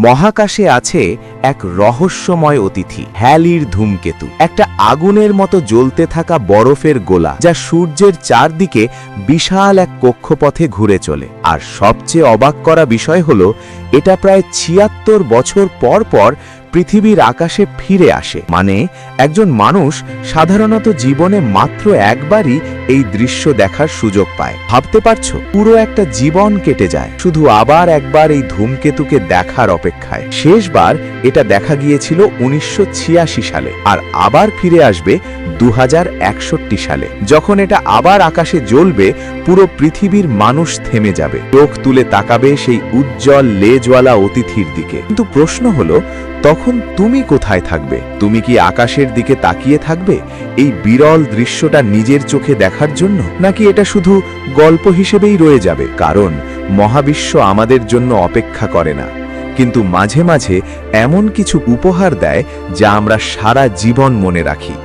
মহাকাশে আছে এক রহস্যময় অতিথি, হ্যালির ধূমকেতু, একটা আগুনের মতো জ্বলতে থাকা বরফের গোলা যা সূর্যের চারদিকে বিশাল এক কক্ষপথে ঘুরে চলে। আর সবচেয়ে অবাক করা বিষয় হলো এটা প্রায় ৭৬ বছর পর পর পৃথিবীর আকাশে ফিরে আসে। মানে একজন মানুষ সাধারণত জীবনে মাত্র একবারই এই দৃশ্য দেখার সুযোগ পায়। ভাবতে পারছো, পুরো একটা জীবন কেটে যায় শুধু আবার একবার এই ধূমকেতুকে দেখার অপেক্ষায়। শেষবার এটা দেখা গিয়েছিল ১৯৮৬ সালে, আর আবার ফিরে আসবে ২০৬১ সালে, যখন এটা আবার আকাশে জ্বলবে। পুরো পৃথিবীর মানুষ থেমে যাবে, চোখ তুলে তাকাবে সেই উজ্জ্বল লেজওয়ালা অতিথির দিকে। কিন্তু প্রশ্ন হলো, তখন তুমি কোথায় থাকবে? তুমি কি আকাশের দিকে তাকিয়ে থাকবে এই বিরল দৃশ্যটা নিজের চোখে দেখার জন্য, নাকি এটা শুধু গল্প হিসেবেই রয়ে যাবে? কারণ মহাবিশ্ব আমাদের জন্য অপেক্ষা করে না, কিন্তু মাঝে মাঝে এমন কিছু উপহার দেয় যা আমরা সারা জীবন মনে রাখি।